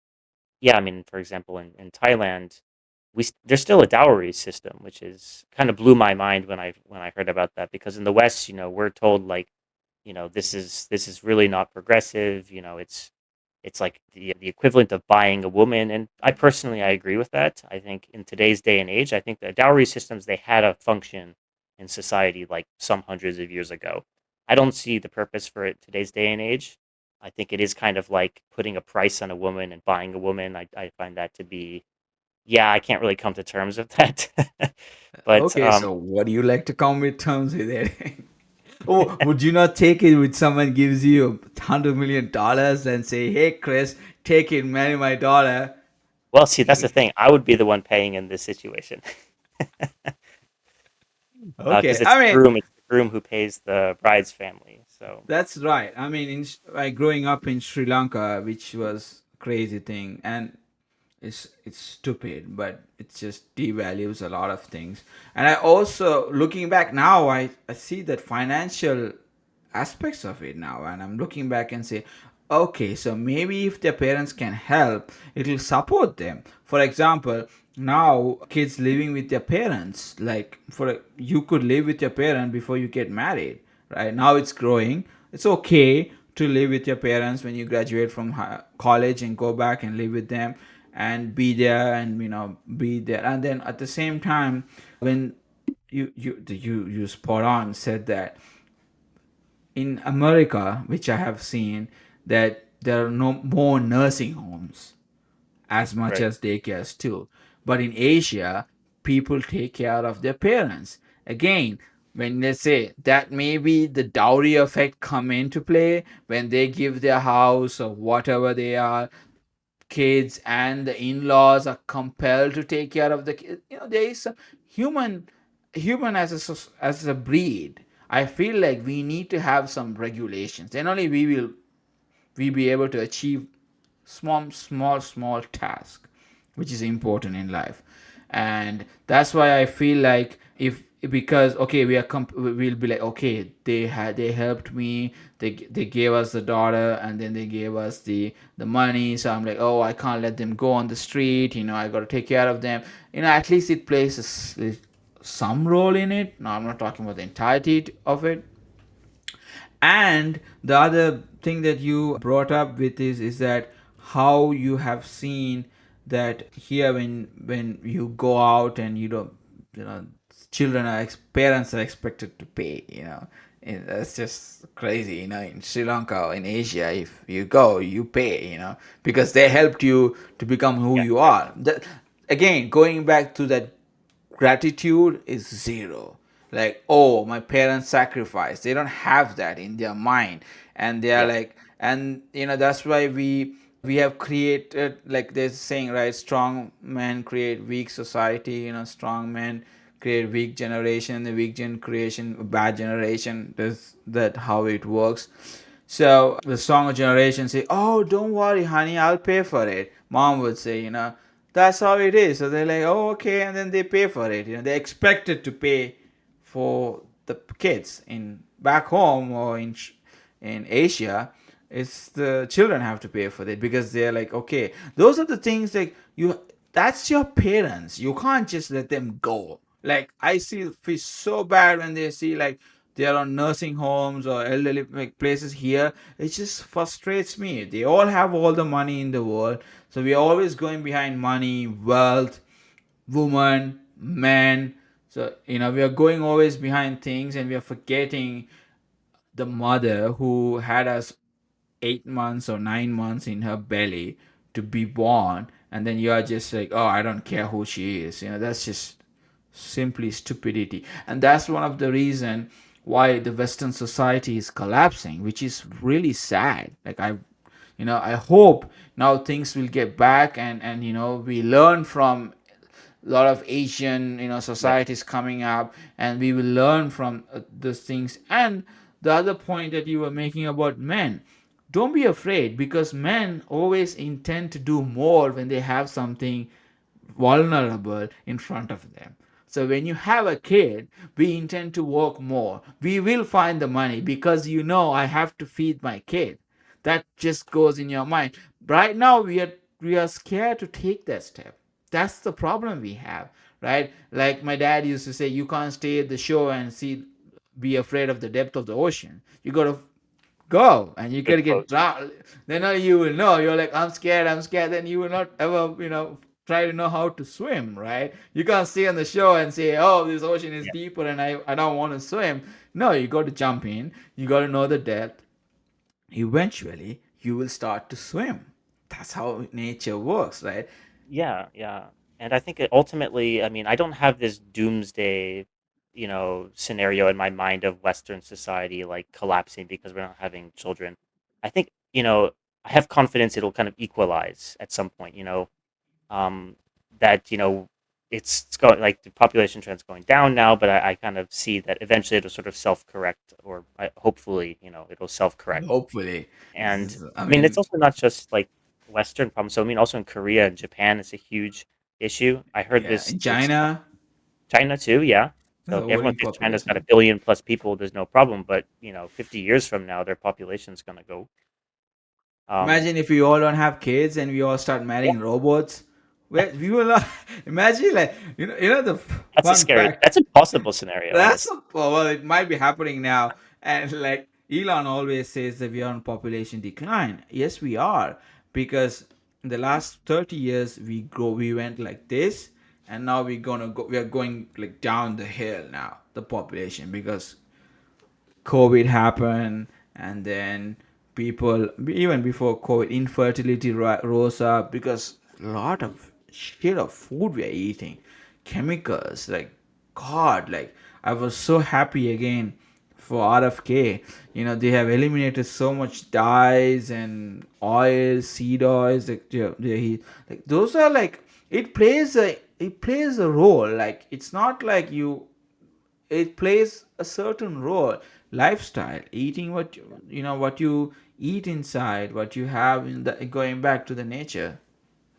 Yeah, I mean, for example, in Thailand, there's still a dowry system, which is kind of blew my mind when I heard about that because in the West, we're told like, this is really not progressive. It's like the equivalent of buying a woman, and I agree with that. I think in today's day and age, I think the dowry systems they had a function in society like some hundreds of years ago. I don't see the purpose for it today's day and age. I think it is kind of like putting a price on a woman and buying a woman. I find that to be, yeah, I can't really come to terms with that. But Okay, so what do you like to come with terms with it? Oh, would you not take it with someone gives you $100 million and say, "Hey, Chris, take it, marry my daughter"? well, see, that's the thing. I would be the one paying in this situation Okay, because I mean, it's the groom who pays the bride's family. So that's right. I mean, like growing up in Sri Lanka, which was crazy thing, and it's stupid, but it just devalues a lot of things. And I also, looking back now, I see that financial aspects of it now, and I'm looking back and say, okay, so maybe if their parents can help, it'll support them. For example, now kids living with their parents, like you could live with your parent before you get married, right? Now it's growing. It's okay to live with your parents when you graduate from college and go back and live with them and be there, and be there. And then at the same time, when you spot on said that in America, which I have seen, that there are no more nursing homes as much right, as daycares too. But in Asia, people take care of their parents. Again, when they say that, maybe the dowry effect come into play when they give their house or whatever they are, kids and the in-laws are compelled to take care of the kids. There is some human as as a breed. I feel like we need to have some regulations, then only we be able to achieve small task which is important in life. And that's why I feel like, if because okay, we'll be like, okay, they helped me, they gave us the daughter, and then they gave us the money, so I'm like, oh, I can't let them go on the street, I got to take care of them. At least it plays some role in it. Now I'm not talking about the entirety of it. And the other thing that you brought up with is that how you have seen that here, when you go out and you know children parents are expected to pay, and that's just crazy, in Sri Lanka or in Asia. If you go, you pay, because they helped you to become who Yeah, you are. Again, going back to that, gratitude is zero. Like, oh, my parents sacrificed, they don't have that in their mind. And they are yeah, like, and that's why we have created, like there's a saying, right? Strong men create weak society. Strong men create weak generation, the weak gen creation bad generation. That's that how it works. So the stronger generation say, "Oh, don't worry, honey, I'll pay for it." Mom would say, "That's how it is." So they're like, "Oh, okay," and then they pay for it. They expected to pay for the kids in back home or in Asia. It's the children have to pay for it because they're like, okay, those are the things like you. That's your parents. You can't just let them go. Like I feel so bad when they see like they are on nursing homes or elderly like places here. It just frustrates me. They all have all the money in the world, so we're always going behind money, wealth, woman, man. So we are going always behind things, and we are forgetting the mother who had us 8 months or 9 months in her belly to be born, and then you are just like, oh, I don't care who she is. That's just simply stupidity. And that's one of the reason why the Western society is collapsing, which is really sad. Like I hope now things will get back, and we learn from a lot of Asian yeah, societies coming up, and we will learn from those things. And the other point that you were making about men, don't be afraid, because men always intend to do more when they have something vulnerable in front of them. So when you have a kid, we intend to work more. We will find the money because I have to feed my kid. That just goes in your mind. Right now we are scared to take that step. That's the problem we have, right? Like my dad used to say, you can't stay at the shore and be afraid of the depth of the ocean. You gotta go, and you good gotta get quote. drowned. Then you will know. You're like, I'm scared. Then you will not ever, try to know how to swim, right? You can't stay on the shore and say, oh, this ocean is Yeah, deeper and I don't want to swim. No, you got to jump in. You got to know the depth. Eventually, you will start to swim. That's how nature works, right? yeah, yeah. And I think ultimately, I mean, I don't have this doomsday, scenario in my mind of Western society like collapsing because we're not having children. I think, I have confidence it'll kind of equalize at some point. Um, that it's going like the population trend's going down now, but I kind of see that eventually it'll sort of self correct, or hopefully it'll self correct. Hopefully. And I I mean, it's mean, also not just like Western problem. So I mean, also in Korea and Japan, it's a huge issue. I heard yeah, this. in This China, China too, yeah. the So everyone holding thinks China's got a population. billion plus people. There's no problem, but 50 years from now, their population's gonna go. Um, Imagine if we all don't have kids and we all start yeah, marrying robots. We will not imagine, like, the that's a fun scary. fact. That's a possible scenario, That's honestly. well, it might be happening now. And like Elon always says that we are on population decline. Yes, we are, because in the last 30 years we went like this, and now we are going like down the hill now, the population, because COVID happened, and then people, even before COVID, infertility rose up because a lot of shit of food we're eating, chemicals, like, God, like, I was so happy again for RFK. They have eliminated so much dyes and oils, seed oils, like, like those are like, it plays a role. Like, it's not like it plays a certain role. Lifestyle, eating what you eat inside, what you have in the, going back to the nature.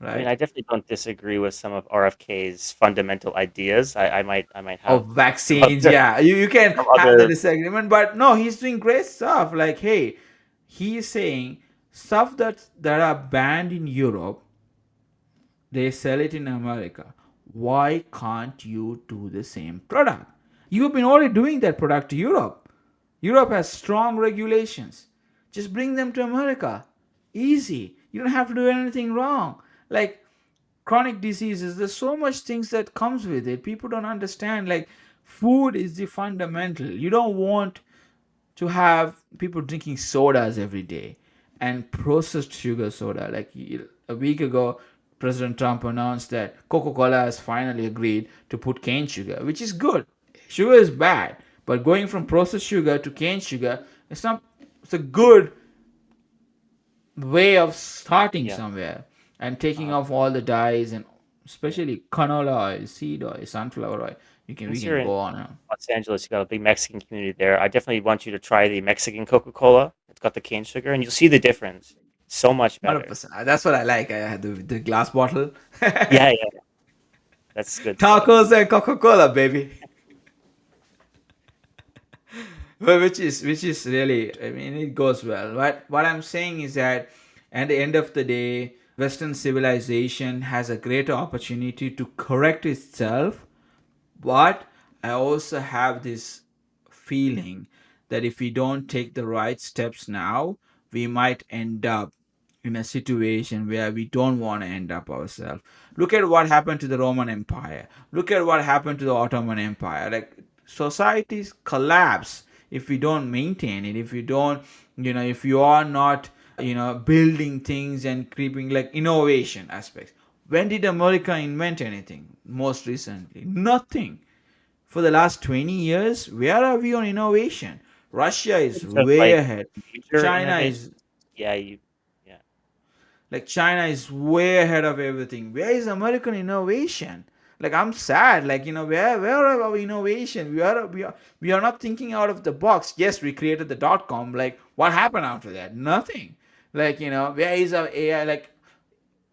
I mean, right? I definitely don't disagree with some of RFK's fundamental ideas. I might have Of some vaccines, other yeah, you can some have the other disagreement, but no, he's doing great stuff. Like, hey, he's saying stuff that are banned in Europe, they sell it in America. Why can't you do the same product? You've been already doing that product to Europe. Europe has strong regulations. Just bring them to America. Easy. You don't have to do anything wrong. Like chronic diseases, there's so much things that comes with it. People don't understand. Like food is the fundamental. You don't want to have people drinking sodas every day and processed sugar soda. Like a week ago, President Trump announced that Coca Cola has finally agreed to put cane sugar, which is good. Sugar is bad, but going from processed sugar to cane sugar, it's not. It's a good way of starting yeah. somewhere and taking Uh, off all the dyes and yeah. especially canola oil, seed oil, sunflower oil. We Since can you're in go on. Los Angeles, you got a big Mexican community there. I definitely want you to try the Mexican Coca-Cola. It's got the cane sugar, and you'll see the difference. So much better. 100%. That's what I like. I had the glass bottle. Yeah, yeah, that's good stuff. Tacos and Coca Cola, baby. Well, which is really, I mean, it goes well. What I'm saying is that at the end of the day, Western civilization has a greater opportunity to correct itself. But I also have this feeling that if we don't take the right steps now, we might end up in a situation where we don't want to end up ourselves. Look at what happened to the Roman Empire. Look at what happened to the Ottoman Empire. Like societies collapse if we don't maintain it, if you don't, if you are not, building things and creeping like innovation aspects. When did America invent anything? Most recently, nothing. For the last 20 years, where are we on innovation? Russia In is terms of way like ahead. major China innovation, is yeah, yeah. China is way ahead of everything. Where is American innovation? Like I'm sad. Like where are our innovation? We are not thinking out of the box. Yes, we created the dot com. Like what happened after that? Nothing. Like where is our AI? Like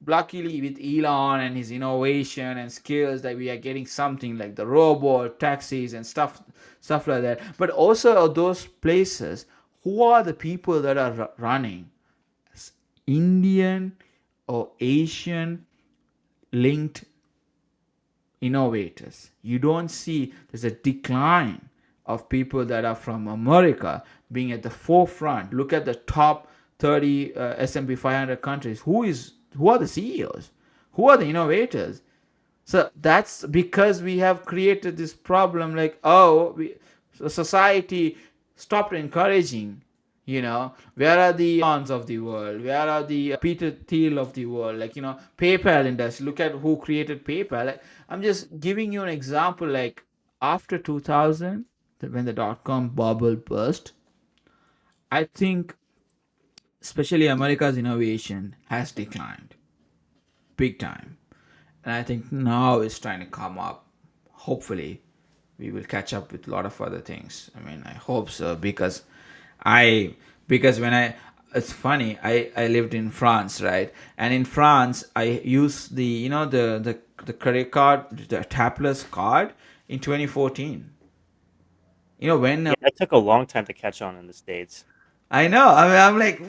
luckily with Elon and his innovation and skills that we are getting something like the robot taxis and stuff like that. But also those places, who are the people that are running? Indian or Asian linked innovators. You don't see there's a decline of people that are from America being at the forefront. Look at the top 30 S&P 500 countries. Who are the CEOs? Who are the innovators? So that's because we have created this problem like, so society stopped encouraging. Where are the Elons of the world? Where are the Peter Thiel of the world? Like, PayPal industry. Look at who created PayPal. Like, I'm just giving you an example. Like, after 2000, when the dot com bubble burst, I think, especially America's innovation has declined big time. And I think now it's trying to come up. Hopefully, we will catch up with a lot of other things. I mean, I hope so I because when I it's funny. I lived in France, right? And in France, I used the the credit card, the tapless card in 2014. When Yeah, that took a long time to catch on in the States. I know. I mean, I'm like,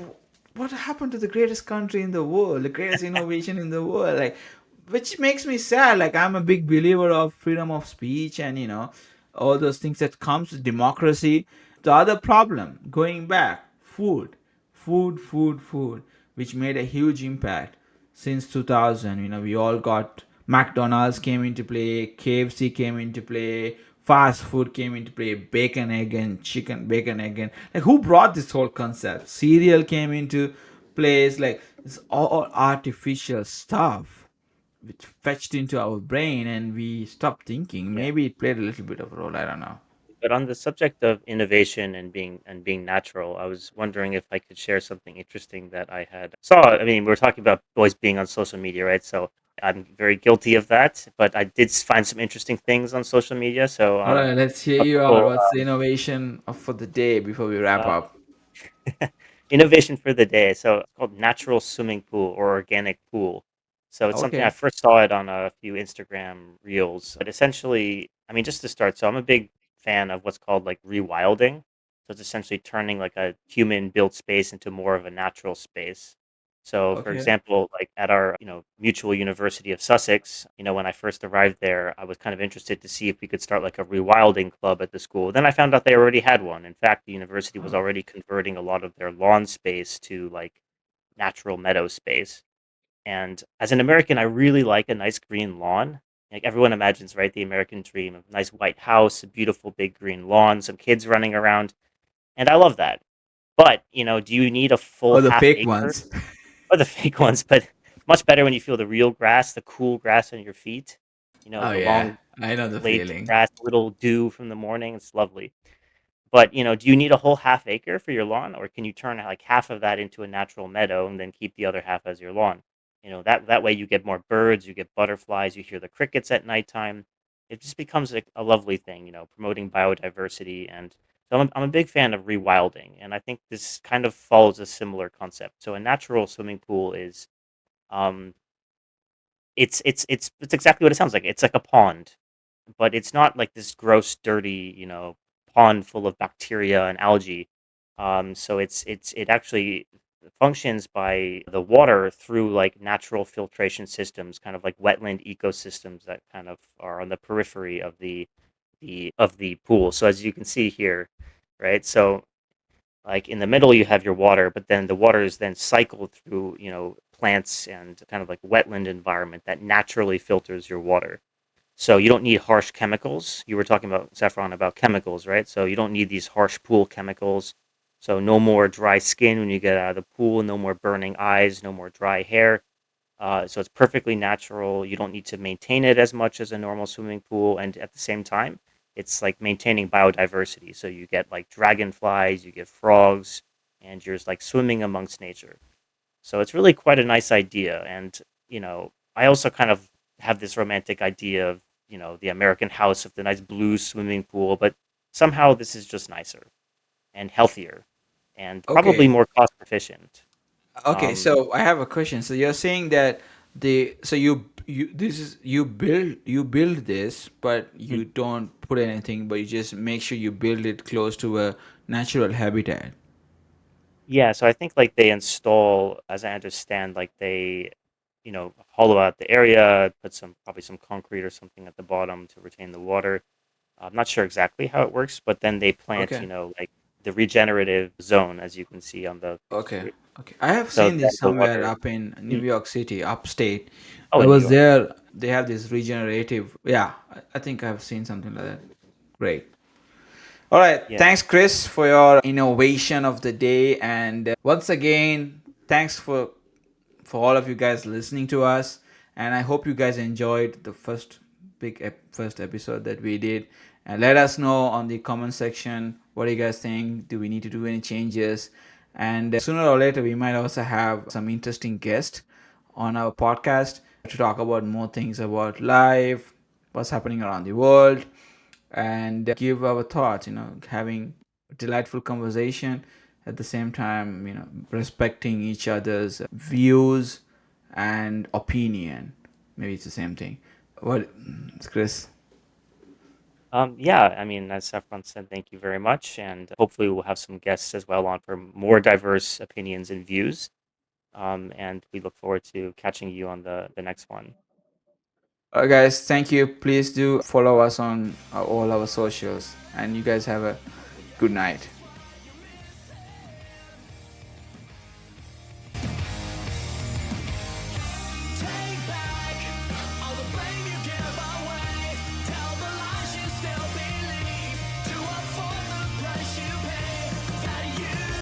what happened to the greatest country in the world, the greatest innovation in the world? Like, which makes me sad. Like, I'm a big believer of freedom of speech and all those things that comes with democracy. The other problem, going back, food, which made a huge impact since 2000. We all got McDonald's came into play, KFC came into play, fast food came into play, bacon, egg, and chicken, bacon, egg, and like who brought this whole concept? Cereal came into place, like it's all artificial stuff which fetched into our brain and we stopped thinking. Yeah. Maybe it played a little bit of a role. I don't know. But on the subject of innovation and being natural, I was wondering if I could share something interesting that I had saw. I mean, we're talking about always being on social media, right? So I'm very guilty of that, but I did find some interesting things on social media. So All right, let's hear a you out. couple What's the innovation for the day before we wrap uh, up? innovation for the day. So it's called natural swimming pool or organic pool. So it's something I Okay. first saw it on a few Instagram reels. But essentially, I mean, just to start, so I'm a big fan of what's called like rewilding. So it's essentially turning like a human built space into more of a natural space. So for Okay. example, like at our, mutual University of Sussex, when I first arrived there, I was kind of interested to see if we could start like a rewilding club at the school. Then I found out they already had one. In fact, the university was Oh, already converting a lot of their lawn space to like natural meadow space. And as an American, I really like a nice green lawn. Like everyone imagines, right? The American dream of nice white house, a beautiful big green lawn, some kids running around. And I love that. But, do you need a full oh, the half fake acre? ones. Or the fake ones, but much better when you feel the real grass, the cool grass on your feet. Oh The yeah, long I know the blades of feeling. grass, little dew from the morning. It's lovely. But, do you need a whole half acre for your lawn, or can you turn like half of that into a natural meadow and then keep the other half as your lawn? That way you get more birds, you get butterflies, you hear the crickets at nighttime. It just becomes a lovely thing, promoting biodiversity. And so I'm a big fan of rewilding, and I think this kind of follows a similar concept. So a natural swimming pool is, um, it's exactly what it sounds like. It's like a pond, but it's not like this gross, dirty, pond full of bacteria and algae. So it actually functions by the water through like natural filtration systems, kind of like wetland ecosystems that kind of are on the periphery of the pool. So as you can see here, right? So like in the middle you have your water, but then the water is then cycled through, plants and kind of like wetland environment that naturally filters your water. So you don't need harsh chemicals. You were talking about, Saffron, about chemicals, right? So you don't need these harsh pool chemicals. So no more dry skin when you get out of the pool, no more burning eyes, no more dry hair. So it's perfectly natural. You don't need to maintain it as much as a normal swimming pool, and at the same time, it's like maintaining biodiversity. So you get like dragonflies, you get frogs, and you're just like swimming amongst nature. So it's really quite a nice idea. And, I also kind of have this romantic idea of, the American house with the nice blue swimming pool, but somehow this is just nicer and healthier and probably Okay. more cost efficient. Okay, Um, so I have a question. So you're saying that you build this, but mhm. you don't put anything, but you just make sure you build it close to a natural habitat. Yeah, so I think like they install, as I understand, like they, hollow out the area, put probably some concrete or something at the bottom to retain the water. I'm not sure exactly how it works, but then they plant, Okay. like the regenerative zone, as you can see on the picture Okay. here. Okay. I have So seen then this the somewhere water, up in New mm, York City, upstate. oh, I in New was York. there. They have this regenerative. Yeah, I think I've seen something like that. Great. All right. Yeah. Thanks, Chris, for your innovation of the day. And once again, thanks for all of you guys listening to us. And I hope you guys enjoyed the first episode that we did. And let us know on the comment section what do you guys think. Do we need to do any changes? And sooner or later, we might also have some interesting guests on our podcast to talk about more things about life, what's happening around the world, and give our thoughts, having a delightful conversation at the same time, respecting each other's views and opinion. Maybe it's the same thing. What, Chris? Yeah, I mean, as Saffron said, thank you very much. And hopefully we'll have some guests as well on for more diverse opinions and views. And we look forward to catching you on the next one. All right, guys, thank you. Please do follow us on all our socials, and you guys have a good night.